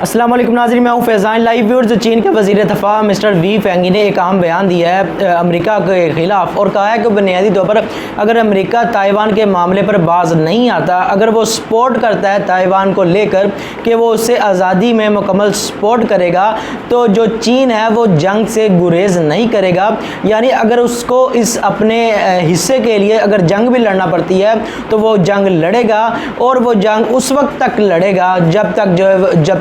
अस्सलाम वालेकुम नाज़रीन, मैं हूँ फैज़ान। लाइव व्यूअर्स, चीन के वज़ीर दफ़ा मिस्टर वी फेंगी ने एक अहम बयान दिया है अमेरिका के ख़िलाफ़ और कहा है कि बुनियादी तौर पर अगर अमेरिका ताइवान के मामले पर बाज नहीं आता, अगर वो सपोर्ट करता है ताइवान को लेकर कि वो उससे आज़ादी में मुकम्मल सपोर्ट करेगा, तो जो चीन है वो जंग से गुरेज नहीं करेगा। यानी अगर उसको इस अपने हिस्से के लिए अगर जंग भी लड़ना पड़ती है तो वो जंग लड़ेगा, और वो जंग उस वक्त तक लड़ेगा जब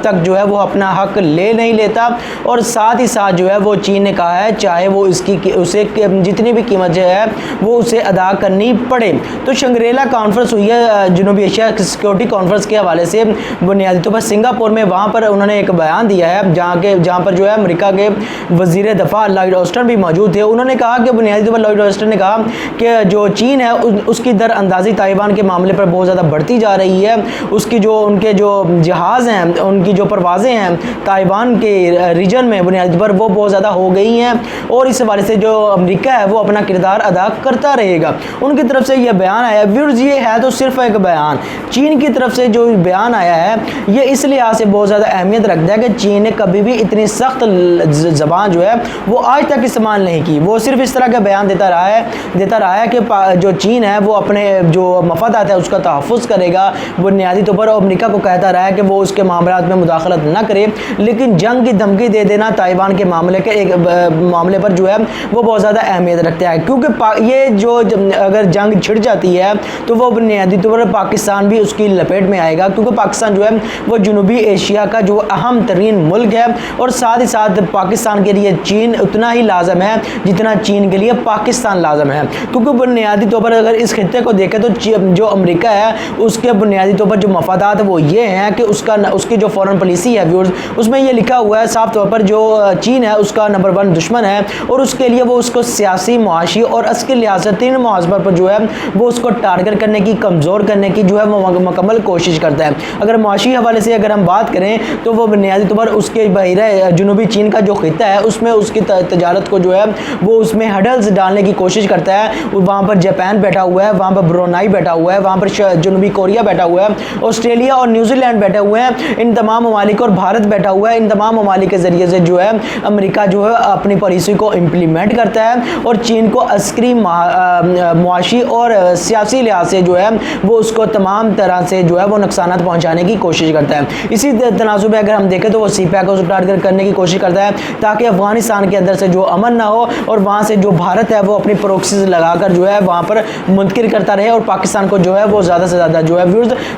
तक जो है वो अपना हक ले नहीं लेता। और साथ ही साथ जो है वो चीन ने कहा है चाहे वो उसे जितनी भी कीमत जो है वो उसे अदा करनी पड़े। तो शंग्रीला कॉन्फ्रेंस हुई है जनूबी एशिया सिक्योरिटी कॉन्फ्रेंस के हवाले से बुनियादी तौर पर सिंगापुर में। वहाँ पर उन्होंने एक बयान दिया है जहाँ पर जो है अमेरिका के वज़ीर दफ़ा लॉयड ऑस्टिन भी मौजूद थे। उन्होंने कहा कि बुनियादी तौर पर लॉयड ऑस्टिन ने कहा कि जो चीन है उसकी दरअंदाज़ी ताइवान के मामले पर बहुत ज़्यादा बढ़ती जा रही है। उनके जो जहाज़ हैं, उनकी जो परवाज़ें हैं ताइवान के रीजन में बुनियादी पर वो बहुत ज़्यादा हो गई हैं, और इस हवाले से जो अमेरिका है वो अपना किरदार अदा करता रहेगा। उनकी तरफ से यह बयान आया। व्यूअर्स, ये है तो सिर्फ एक बयान। चीन की तरफ से जो बयान आया है ये इस लिहाज से बहुत ज़्यादा अहमियत रखता है कि चीन ने कभी भी इतनी सख्त ज़बान जो है वो आज तक इस्तेमाल नहीं की। वो सिर्फ इस तरह का बयान देता रहा है कि जो चीन है वो अपने जो मफादात है उसका तहफ़्फ़ुज़ करेगा बुनियादी तौर पर। अमेरिका को कहता रहा है कि वो उसके मामलात में मुदाखलत ना करे, लेकिन जंग की धमकी दे देना ताइवान के मामले पर जो है वो बहुत ज़्यादा अहमियत रखता है, क्योंकि ये जो अगर जंग छिड़ जाती है तो वो बुनियादी तौर पर पाकिस्तान भी उसकी लपेट में आएगा, क्योंकि पाकिस्तान जो है वो जनूबी एशिया का जो अहम तरीन मुल्क है, और साथ ही साथ पाकिस्तान के लिए चीन उतना ही लाजम है जितना चीन के लिए पाकिस्तान लाजम है। क्योंकि बुनियादी तौर पर अगर इस खित्ते को देखें तो जो अमेरिका है उसके बुनियादी तौर पर जो मफादात वो ये हैं कि उसकी जो फॉरेन पॉलिसी है व्यूअर्स, उसमें ये लिखा हुआ है साफ तौर पर जो चीन है उसका नंबर 1 दुश्मन है, और उसके लिए वो उसको सियासी, मुआशी और अस्करी लिहाज से 3 मुआज़बर पर जो है वो उसको टारगेट करने की, कमज़ोर करने की जो है वो मुकम्मल कोशिश करता है। अगर मुआशी हवाले से अगर हम बात करें तो वो बुनियादी तौर पर उसके बहिरा जनूबी चीन का जो खित्ता है उसमें उसकी तजारत को जो है वो उसमें हडल्स डालने की कोशिश करता है। वहाँ पर जापान बैठा हुआ है, वहाँ पर ब्रुनाई बैठा हुआ है, वहाँ पर जनूबी कोरिया बैठा हुआ है, ऑस्ट्रेलिया और न्यूजीलैंड बैठे हुए हैं। इन तमाम ममालिक और भारत बैठा हुआ है। इन तमाम ममालिक के ज़रिए से जो है अमेरिका जो है अपनी पॉलिसी को इम्प्लीमेंट करता है, और चीन को अस्करी, मुआशी और सियासी लिहाज से जो है वो उसको तमाम तरह से जो है वो नुकसान पहुँचाने की कोशिश करता है। इसी तनाजुब में अगर हम देखें तो वो CPEC को टारगेट करने की कोशिश करता है ताकि अफगानिस्तान के अंदर से जो अमन ना हो, और वहाँ से जो भारत है वो अपनी प्रोक्सीज लगाकर जो है वहाँ पर मुंतकिल करता रहे, और पाकिस्तान को जो है वो ज़्यादा से ज़्यादा जो है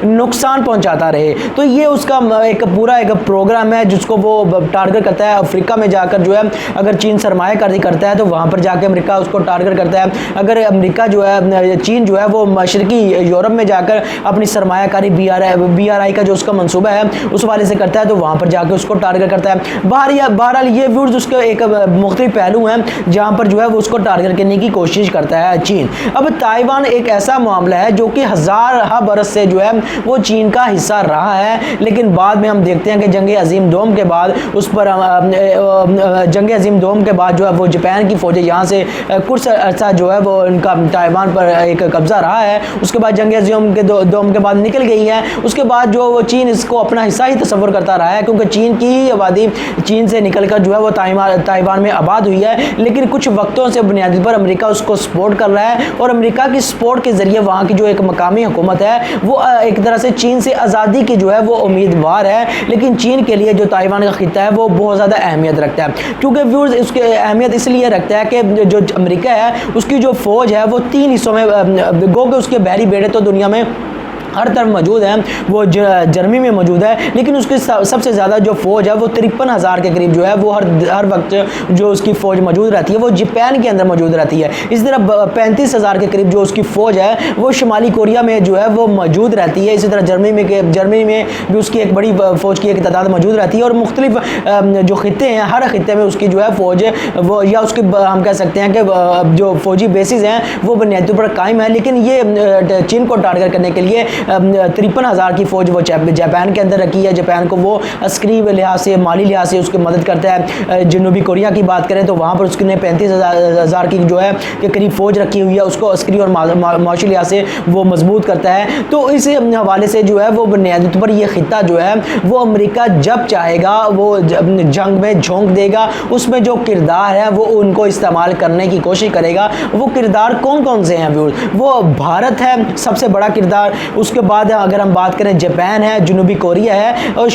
नुकसान पहुँचाता रहे। तो ये उसका एक पूरा एक प्रोग्राम है जिसको वो टारगेट करता है। अफ्रीका में जाकर जो है अगर चीन सरमायाकारी करता है तो वहाँ पर जाकर अमेरिका उसको टारगेट करता है। अगर अमेरिका जो है चीन जो है वो मशरकी यूरोप में जाकर अपनी सरमायाकारी BRI का जो उसका मंसूबा है उस वाले से करता है तो वहाँ पर जाकर उसको टारगेट करता है। बहरहाल ये व्यूज़ उसके एक मुख्तलिफ पहलू हैं जहाँ पर जो है वो उसको टारगेट करने की कोशिश करता है चीन। अब ताइवान एक ऐसा मामला है जो कि हज़ार बरस से जो है वो चीन का हिस्सा रहा है, लेकिन बाद में हम देखते हैं कि जंग अजीम दोम के बाद जो है वो जापान की फ़ौजें यहाँ से कुछ अर्सा जो है वो इनका ताइवान पर एक कब्ज़ा रहा है। उसके बाद जंग अजीम के दोम के बाद निकल गई है। उसके बाद जो वो चीन इसको अपना हिस्सा ही तस्वर करता रहा है, क्योंकि चीन की आबादी चीन से निकलकर जो है वो ताइवान में आबाद हुई है, लेकिन कुछ वक्तों से बुनियादी पर अमेरिका उसको सपोर्ट कर रहा है, और अमेरिका की सपोर्ट के ज़रिए वहाँ की जो एक मकामी हुकूमत है वो एक तरह से चीन से आज़ादी की जो है वो उम्मीदवार है। लेकिन चीन के लिए जो ताइवान का खित्ता है वो बहुत ज़्यादा अहमियत रखता है, क्योंकि व्यूअर्स उसकी अहमियत इसलिए रखता है कि जो अमेरिका है उसकी जो फ़ौज है वो 3 हिस्सों में गो के उसके बहरी बेड़े तो दुनिया में हर तरफ मौजूद है, वो जर्मनी में मौजूद है, लेकिन उसकी सबसे ज़्यादा जो फ़ौज है वो 53,000 के करीब जो है वो हर वक्त जो उसकी फ़ौज मौजूद रहती है वो जापान के अंदर मौजूद रहती है। इसी तरह 35,000 के करीब जो उसकी फ़ौज है वो शुमाली कोरिया में जो है वो मौजूद रहती है। इसी तरह जर्मनी में भी उसकी एक बड़ी फ़ौज की एक तादाद मौजूद रहती है, और मुख्तलिफ जो खित्ते हैं हर खित्ते में उसकी जो है फ़ौज वो या उसकी हम कह सकते हैं कि जो फ़ौजी बेसिस हैं वो बुनियादी तौर पर कायम है। लेकिन ये चीन को टारगेट करने के लिए 53,000 की फ़ौज वो जापान के अंदर रखी है। जापान को वो अस्करी लिहाज से, माली लिहाज से उसकी मदद करता है। जनूबी कोरिया की बात करें तो वहाँ पर उसने 35,000 की जो है के करीब फ़ौज रखी हुई है, उसको अस्करी और माशी लिहाज से वो मजबूत करता है। तो इस हवाले से जो है वो बुनियादी तौर पर ये खिता जो है वो अमेरिका जब चाहेगा वो जंग में झोंक देगा, उसमें जो किरदार है वो उनको इस्तेमाल करने की कोशिश करेगा। वो किरदार कौन कौन से हैं व्यूअर्स? वो भारत है सबसे बड़ा किरदार, उसके बाद अगर हम बात करें जापान है, जनूबी कोरिया है और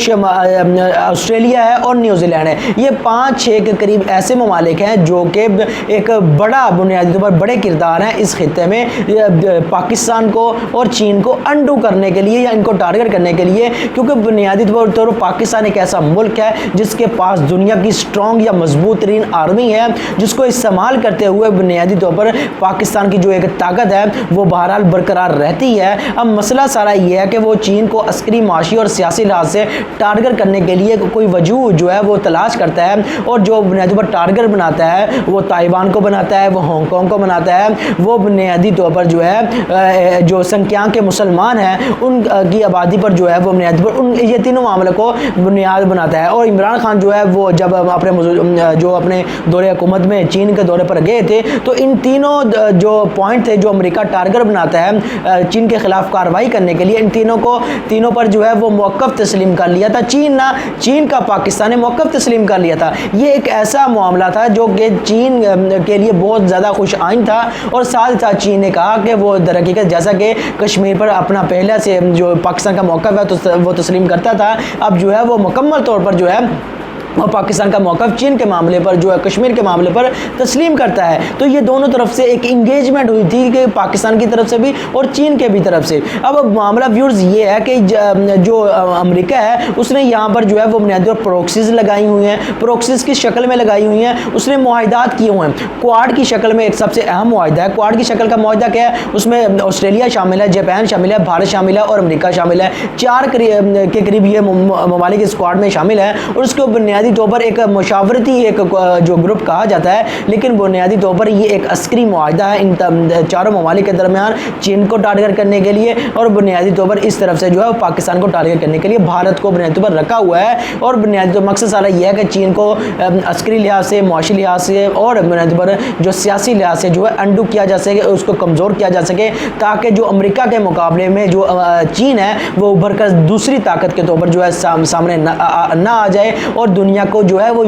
ऑस्ट्रेलिया है और न्यूजीलैंड है। ये 5-6 के करीब ऐसे ममालिक हैं जो कि एक बड़ा बुनियादी तौर पर बड़े किरदार हैं इस खिते में पाकिस्तान को और चीन को अंडू करने के लिए या इनको टारगेट करने के लिए, क्योंकि बुनियादी तौर पर पाकिस्तान एक ऐसा मुल्क है जिसके पास दुनिया की स्ट्रॉन्ग या मजबूत तरीन आर्मी है, जिसको इस्तेमाल करते हुए बुनियादी तौर पर पाकिस्तान की जो एक ताकत है वो बहरहाल बरकरार रहती है। अब मसला सारा ये है कि वो चीन को अस्करी, माशी और सियासी लिहाज से टारगेट करने के लिए कोई वजूह जो है वो तलाश करता है, और जो बुनियादी तौर पर टारगेट बनाता है वो ताइवान को बनाता है, वो हांगकांग को बनाता है, वो बुनियादी तौर पर जो है जो संख्या के मुसलमान हैं उनकी आबादी पर जो है वो बुनियादी पर उन ये तीनों मामलों को बुनियाद बनाता है। और इमरान खान जो है वो जब अपने दौरे हुकूमत में चीन के दौरे पर गए थे तो इन तीनों जो पॉइंट थे जो अमेरिका टारगेट बनाता है चीन के खिलाफ कार्रवाई करने के लिए, इन तीनों पर जो है वो मौक़िफ़ तस्लीम कर लिया था। चीन का पाकिस्तान ने मौक़िफ़ तस्लीम कर लिया था। ये एक ऐसा मामला था जो कि चीन के लिए बहुत ज़्यादा खुश आइन था, और साथ ही साथ चीन ने कहा कि वो दरहकीकत जैसा कि कश्मीर पर अपना पहले से जो पाकिस्तान का मौक़िफ़ है तो वो तस्लीम करता था, अब जो है वो मुकम्मल तौर पर जो है और पाकिस्तान का मौक़िफ़ चीन के मामले पर जो है कश्मीर के मामले पर तस्लीम करता है। तो ये दोनों तरफ से एक इंगेजमेंट हुई थी कि पाकिस्तान की तरफ से भी और चीन के भी तरफ से। अब मामला व्यूअर्स ये है कि जो अमेरिका है उसने यहाँ पर जो है वो बुनियादी प्रोक्सीज लगाई हुई हैं, प्रोक्सीज की शक्ल में लगाई हुई हैं, उसने मुआहिदात किए हुए हैं क्वाड की शक्ल में। एक सबसे अहम मुआहिदा है क्वाड की शक्ल का मुआहिदा क्या है, उसमें ऑस्ट्रेलिया शामिल है, जापान शामिल है, भारत शामिल है और अमेरिका शामिल है। 4 के करीब ये ममालिक इस क्वाड में शामिल है, और उसके बुनियादी तौर पर एक मुशावरती एक जो ग्रुप कहा जाता है, लेकिन बुनियादी तौर पर ये एक अस्करी मुआहिदा है इन चारों ममालिक के दरमियान चीन को टारगेट करने के लिए, और बुनियादी तौर पर इस तरफ से जो है पाकिस्तान को टारगेट करने के लिए भारत को बुनियादी तौर पर रखा हुआ है। और बुनियादी तौर मकसद सारा यह है कि चीन को अस्करी लिहाज से, मुआशी लिहाज से और बुनियादी तौर पर जो सियासी लिहाज से जो है अंडू किया जा सके, उसको कमज़ोर किया जा सके, ताकि जो अमेरिका के मुकाबले में जो चीन है वो उभर कर दूसरी ताकत के तौर पर जो है सामने ना आ जाए, और दुनिया को जो है वो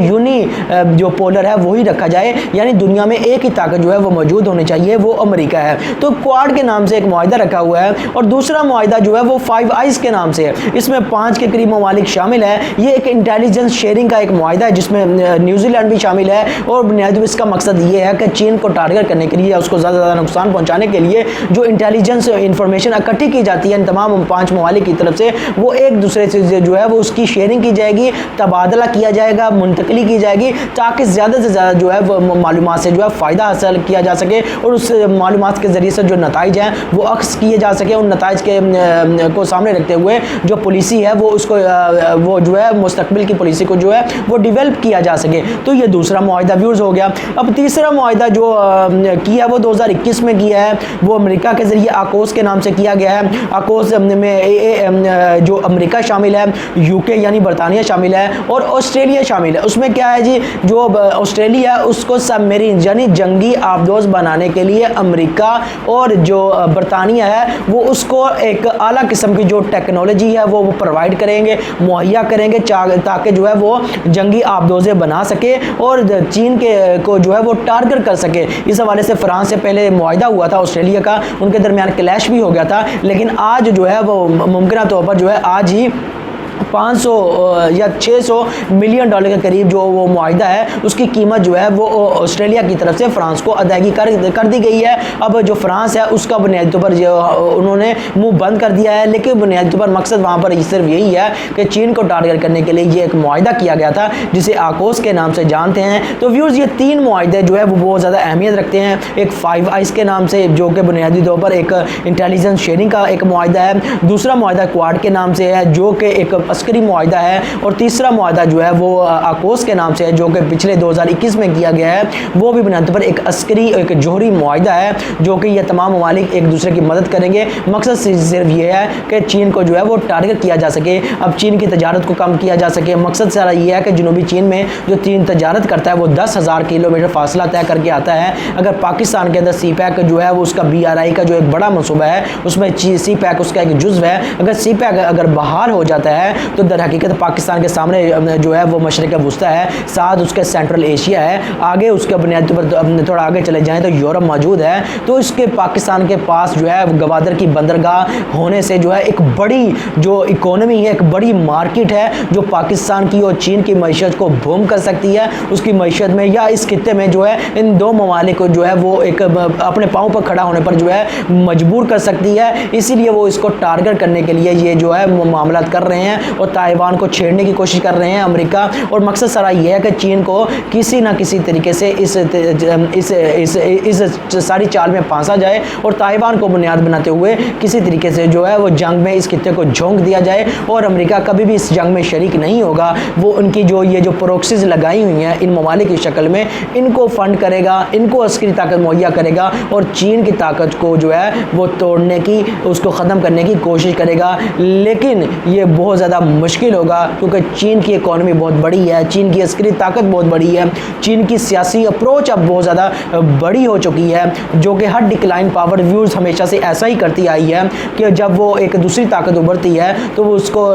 जो पोलर है वही रखा जाए, यानी दुनिया में एक ही ताकत जो है वो मौजूद होनी चाहिए, वो अमेरिका है। तो क्वाड के नाम से एक मुआहिदा रखा हुआ है, और दूसरा मुआहिदा जो है वो 5 आइज़ के नाम से है। इसमें 5 के करीब ममालिक शामिल है। ये एक इंटेलिजेंस शेयरिंग का एक मुआहिदा है जिसमें न्यूजीलैंड भी शामिल है, और बुनियादी इसका मकसद ये है कि चीन को टारगेट करने के लिए, उसको ज़्यादा से ज़्यादा नुकसान पहुँचाने के लिए जो इंटेलिजेंस इंफॉर्मेशन इकट्ठी की जाती है इन तमाम 5 ममालिक की तरफ से, वो एक दूसरे से जो है वो उसकी शेयरिंग की जाएगी, तबादला किया जाएगा, मुंतकली की जाएगी, ताकि ज़्यादा से ज़्यादा जो है वो मालूमात से जो है फ़ायदा हासिल किया जा सके, और उस मालूमात के ज़रिए से जो नताइज हैं वो अक्स किए जा सके। उन नताइज के को सामने रखते हुए जो पॉलिसी है वो उसको वो जो है मुस्तकबिल की पॉलिसी को जो है वो डिवेल्प किया जा सके। तो ये दूसरा मुआहिदा व्यूज़ हो गया। अब तीसरा मुआहिदा जो किया वो 2021 में किया है, वो अमेरिका के ज़रिए आकोस के नाम से किया गया है। आकोस में जो अमेरिका शामिल है, यूके यानी बरतानिया शामिल है और ऑस्ट्रेलिया शामिल है। उसमें क्या है जी, जो ऑस्ट्रेलिया उसको सबमरीन यानी जंगी आबदोज बनाने के लिए अमेरिका और जो बरतानिया है वो उसको एक आला किस्म की जो टेक्नोलॉजी है वो प्रोवाइड करेंगे, मुहैया करेंगे, ताकि जो है वो जंगी आबदोज़ें बना सके और चीन के को जो है वो टारगेट कर सके। इस हवाले से फ्रांस से पहले मुआहिदा हुआ था ऑस्ट्रेलिया का, उनके दरमियान क्लैश भी हो गया था, लेकिन आज जो है वो मुमकिन तौर पर जो है आज ही 500 या 600 मिलियन डॉलर के करीब जो वो मुआहिदा है उसकी कीमत जो है वो ऑस्ट्रेलिया की तरफ से फ्रांस को अदायगी कर दी गई है। अब जो फ्रांस है उसका बुनियादी तौर पर उन्होंने मुंह बंद कर दिया है, लेकिन बुनियादी तौर पर मकसद वहाँ पर सिर्फ यही है कि चीन को टारगेट करने के लिए ये एक मुआहिदा किया गया था जिसे आकोस के नाम से जानते हैं। तो व्यूअर्स ये 3 मुआहिदे जो है वो बहुत ज़्यादा अहमियत रखते हैं। एक 5 आइज़ के नाम से जो कि बुनियादी तौर पर एक इंटेलिजेंस शेयरिंग का एक मुआहिदा है, दूसरा मुआहिदा क्वाड के नाम से है जो कि एक अस्करी मुआहदा है, और तीसरा मुआहदा जो है वो आकोस के नाम से है, जो कि पिछले 2021 में किया गया है। वो भी बुनियाद पर एक अस्करी, एक जोहरी मुआहदा है, जो कि ये तमाम ममालिक एक दूसरे की मदद करेंगे। मकसद सिर्फ ये है कि चीन को जो है वो टारगेट किया जा सके, अब चीन की तजारत को कम किया जा सके। मकसद सारा ये है कि जनूबी चीन में जो चीन तजारत करता है वो 10,000 किलोमीटर फासला तय करके आता है। अगर पाकिस्तान के अंदर सी पैक जो है वो उसका BRI का जो एक बड़ा मनसूबा है, उसमें सी पैक उसका एक जुज़्व है। अगर सी पैक अगर बहाल हो जाता है तो दर हकीकत पाकिस्तान के सामने जो है वो मशरिक़ वुस्ता है, साथ उसके सेंट्रल एशिया है, आगे उसके बुनियादी पर थोड़ा आगे चले जाएँ तो यूरोप मौजूद है। तो इसके पाकिस्तान के पास जो है गवादर की बंदरगाह होने से जो है एक बड़ी जो इकोनॉमी है, एक बड़ी मार्केट है, जो पाकिस्तान की और चीन की मईशत को बूम कर सकती है। उसकी मईशत में या इस खित्ते में जो है इन दो ममालिक को जो है वो एक अपने पाँव पर खड़ा होने पर जो है मजबूर कर सकती है। इसीलिए वो इसको टारगेट करने के लिए ये जो है मामला कर रहे हैं और ताइवान को छेड़ने की कोशिश कर रहे हैं अमेरिका। और मकसद सारा ये है कि चीन को किसी ना किसी तरीके से इस सारी चाल में फांसा जाए और ताइवान को बुनियाद बनाते हुए किसी तरीके से जो है वो जंग में इस खित्ते को झोंक दिया जाए। और अमेरिका कभी भी इस जंग में शरीक नहीं होगा। वो उनकी जो ये जो प्रोक्सीज लगाई हुई हैं इन ममालिक की शक्ल में, इनको फंड करेगा, इनको अस्करी ताकत मुहैया करेगा और चीन की ताकत को जो है वो तोड़ने की, उसको ख़त्म करने की कोशिश करेगा। लेकिन ये बहुत ज़्यादा मुश्किल होगा क्योंकि चीन की इकॉनमी बहुत बड़ी है, चीन की अस्करी ताकत बहुत बड़ी है, चीन की सियासी अप्रोच अब बहुत ज़्यादा बड़ी हो चुकी है, जो कि हर डिक्लाइन पावर व्यूज़ हमेशा से ऐसा ही करती आई है कि जब वो एक दूसरी ताकत उभरती है तो वो उसको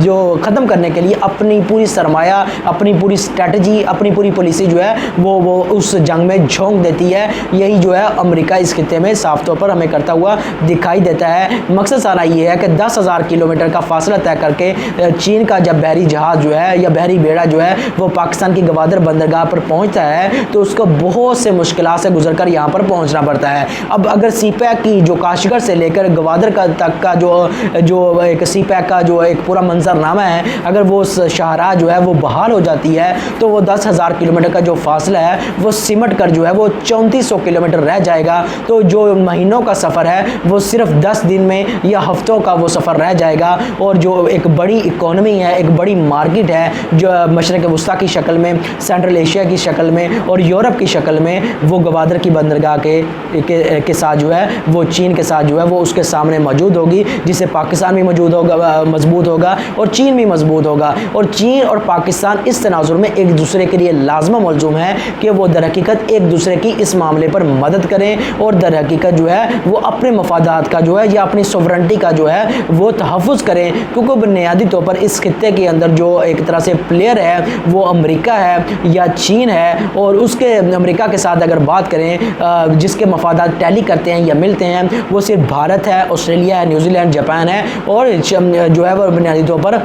जो ख़त्म करने के लिए अपनी पूरी सरमाया, अपनी पूरी स्ट्रेटजी, अपनी पूरी पॉलिसी जो है वो उस जंग में झोंक देती है। यही जो है अमेरिका इस खित्ते में साफ तौर पर हमें करता हुआ दिखाई देता है। मकसद सारा ये है कि 10,000 किलोमीटर का फासला तय करके चीन का जब बहरी जहाज़ जो है या बहरी बेड़ा जो है वो पाकिस्तान की गवादर बंदरगाह पर पहुंचता है तो उसको बहुत से मुश्किलात से गुजर कर यहाँ पर पहुँचना पड़ता है। अब अगर सी पैक की जो काशगर से लेकर गवादर का तक का जो एक सी पैक का जो एक पूरा मंजरनामा है, अगर वो शाहराह जो है वो बहाल हो जाती है तो वो 10,000 किलोमीटर का जो फासला है वो सिमट कर जो है वो 3400 किलोमीटर रह जाएगा। तो जो महीनों का सफ़र है वो सिर्फ 10 दिन में या हफ्तों का वो सफ़र रह जाएगा। और जो एक बड़ी इकोनॉमी है, एक बड़ी मार्केट है जो मशरिक़ वुस्ता की शक्ल में, सेंट्रल एशिया की शक्ल में और यूरोप की शक्ल में, वो गवादर की बंदरगाह के साथ जो है वो चीन के साथ जो है वो उसके सामने मौजूद होगी, जिससे पाकिस्तान भी मौजूद होगा, मजबूत होगा और चीन भी मजबूत होगा। और चीन और पाकिस्तान इस तनाजुर में एक दूसरे के लिए लाजमा मलजूम है कि वो दर हकीकत एक दूसरे की इस मामले पर मदद करें और दर हकीकत जो है वो अपने मफादात का जो है या अपनी सोवरेंटी का जो है वो तहफ़्फ़ुज़ करें। क्योंकि बुनियादी तौर पर इस खित्ते के अंदर जो एक तरह से प्लेयर है वो अमेरिका है या चीन है। और उसके अमेरिका के साथ अगर बात करें जिसके मफादात टैली करते हैं या मिलते हैं वो सिर्फ भारत है, ऑस्ट्रेलिया है, न्यूजीलैंड, जापान है और जो है वो बुनियादी तौर पर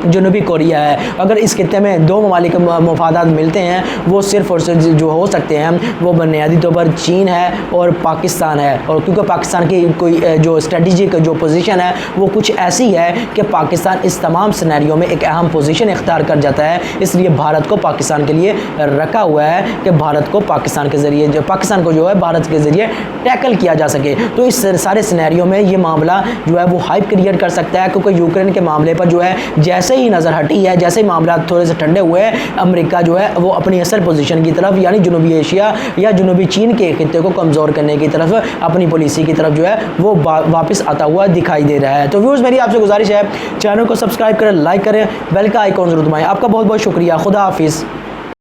जनूबी कोरिया है। अगर इस खित्ते में दो ममालिक मफादात मिलते हैं वो सिर्फ और सिर्फ जो हो सकते हैं वो बुनियादी तौर पर चीन है और पाकिस्तान है। और क्योंकि पाकिस्तान की कोई जो स्ट्रेटजिक जो पोजीशन है वो कुछ ऐसी है कि पाकिस्तान इस तमाम सिनेरियो में एक अहम पोजीशन इख्तियार कर जाता है। इसलिए भारत को पाकिस्तान के लिए रखा हुआ है कि भारत को पाकिस्तान के ज़रिए जो पाकिस्तान को जो है भारत के ज़रिए टैकल किया जा सके। तो इस सारे सिनेरियो में ये मामला जो है वो हाइप क्रिएट कर सकता है, क्योंकि यूक्रेन के मामले पर जो है जैसे ही नज़र हटी है, जैसे ही मामला थोड़े से ठंडे हुए, अमेरिका जो है वो अपनी असल पोजीशन की तरफ यानी जनूबी एशिया या जनूबी चीन के खित्ते को कमज़ोर करने की तरफ, अपनी पॉलिसी की तरफ जो है वो वापस आता हुआ दिखाई दे रहा है। तो व्यूअर्स मेरी आपसे गुजारिश है चैनल को सब्सक्राइब करें, लाइक करें, बेल का आइकॉन जरूर दबाएं। आपका बहुत बहुत शुक्रिया। खुदा हाफिज़।